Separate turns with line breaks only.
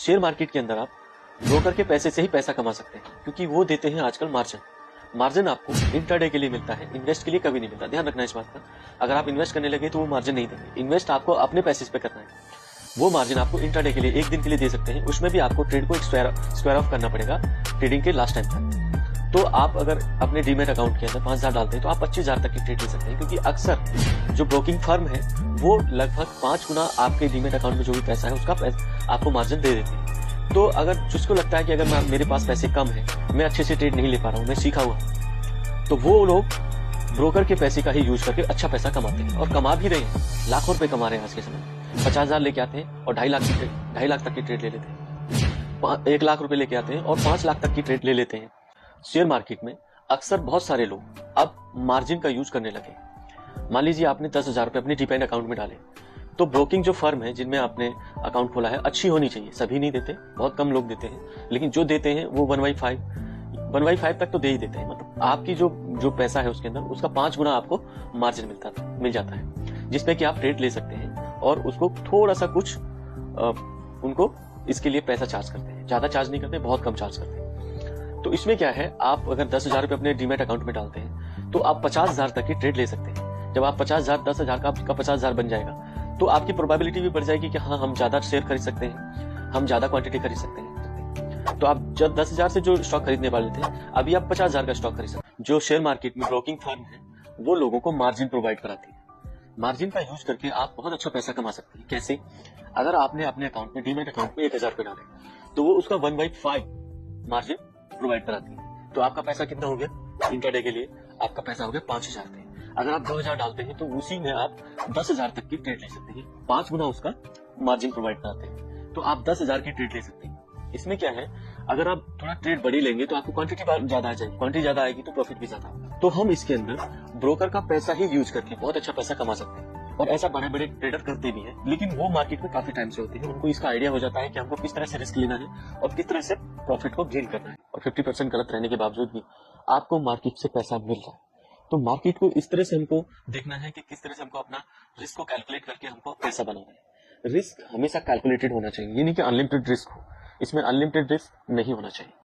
Share market के अंदर आप ब्रोकर के पैसे से ही पैसा कमा सकते हैं, क्योंकि वो देते हैं आजकल मार्जिन। मार्जिन आपको इंट्राडे के लिए मिलता है, इन्वेस्ट के लिए कभी नहीं मिलता। ध्यान रखना इस बात का। अगर आप इन्वेस्ट करने लगे तो वो मार्जिन नहीं देंगे। इन्वेस्ट आपको अपने पैसे पे करना है। वो मार्जिन आपको इंट्राडे के लिए एक दिन के लिए दे सकते हैं। उसमें भी आपको ट्रेड को स्क्वायर ऑफ करना पड़ेगा ट्रेडिंग के लास्ट टाइम तक। तो आप अगर अपने डीमेट अकाउंट के अंदर 5,000 डालते हैं तो आप 25,000 तक की ट्रेड ले सकते हैं, क्योंकि अक्सर जो ब्रोकिंग फर्म है वो लगभग 5 गुना आपके डीमेट अकाउंट में जो भी पैसा है उसका आपको मार्जिन दे देते हैं। तो अगर जिसको लगता है कि अगर मेरे पास पैसे कम है, मैं अच्छे से ट्रेड नहीं ले पा रहा हूँ, मैं सीखा हुआ, तो वो लोग ब्रोकर के पैसे का ही यूज करके अच्छा पैसा कमाते हैं और कमा भी रहे हैं। लाखों रुपए कमा रहे हैं आज के समय। 50,000 लेके आते हैं और 2.5 लाख तक की ट्रेड ले लेते हैं। 1 लाख रुपए लेके आते हैं और 5 लाख तक की ट्रेड ले लेते हैं। शेयर मार्केट में अक्सर बहुत सारे लोग अब मार्जिन का यूज करने लगे। मान लीजिए आपने 10,000 रुपए अपने डीमैट अकाउंट में डाले, तो ब्रोकिंग जो फर्म है जिनमें आपने अकाउंट खोला है अच्छी होनी चाहिए। सभी नहीं देते, बहुत कम लोग देते हैं, लेकिन जो देते हैं वो 1/5 तक तो दे ही देते हैं। मतलब आपकी जो पैसा है उसके अंदर उसका 5 गुना आपको मार्जिन मिल जाता है, जिसपे कि आप ट्रेड ले सकते हैं और उसको थोड़ा सा कुछ उनको इसके लिए पैसा चार्ज करते हैं। ज्यादा चार्ज नहीं करते, बहुत कम चार्ज करते हैं। तो इसमें क्या है, आप अगर 10,000 रुपए अपने डीमैट अकाउंट में डालते हैं तो आप 50,000 तक की ट्रेड ले सकते हैं। जब आप 50,000 10,000 का आपका 50,000 बन जाएगा तो आपकी प्रोबेबिलिटी भी बढ़ जाएगी कि हाँ, हम ज्यादा शेयर खरीद सकते हैं, हम ज्यादा क्वांटिटी खरीद सकते हैं। तो आप जब 10,000 से जो स्टॉक खरीदने वाले थे, अभी आप 50,000 का स्टॉक खरीद सकते हैं। जो शेयर मार्केट में ब्रोकिंग फर्म है वो लोगों को मार्जिन प्रोवाइड कराती है। मार्जिन का यूज करके आप बहुत अच्छा पैसा कमा सकते हैं। कैसे? अगर आपने अपने अकाउंट में डीमैट अकाउंट में 1,000 रुपए डाले तो वो उसका 1/5 मार्जिन प्रोवाइड कराती है। तो आपका पैसा कितना हो गया? इंट्राडे के लिए आपका पैसा हो गया 5,000 रुपए। अगर आप 2,000 डालते हैं तो उसी में आप 10,000 तक की ट्रेड ले सकते हैं। 5 गुना उसका मार्जिन प्रोवाइड कराते हैं, तो आप 10,000 की ट्रेड ले सकते हैं। इसमें क्या है, अगर आप थोड़ा ट्रेड बड़ी लेंगे तो आपको क्वांटिटी ज्यादा आ जाएगी। क्वांटिटी ज्यादा आएगी तो प्रॉफिट भी ज्यादा होगा। तो हम इसके अंदर ब्रोकर का पैसा ही यूज करके बहुत अच्छा पैसा कमा सकते हैं। और ऐसा बड़े बड़े ट्रेडर करते भी हैं, लेकिन वो मार्केट में काफी टाइम से होते हैं। उनको इसका आइडिया हो जाता है कि हमको किस तरह से रिस्क लेना है और किस तरह से प्रॉफिट को गेन करना है। और 50% गलत रहने के बावजूद भी आपको मार्केट से पैसा मिल रहा है। तो मार्केट को इस तरह से हमको देखना है कि किस तरह से हमको अपना रिस्क को कैलकुलेट करके हमको पैसा बनाना है। रिस्क हमेशा कैलकुलेटेड होना चाहिए, ये नहीं कि अनलिमिटेड रिस्क हो। इसमें अनलिमिटेड रिस्क नहीं होना चाहिए।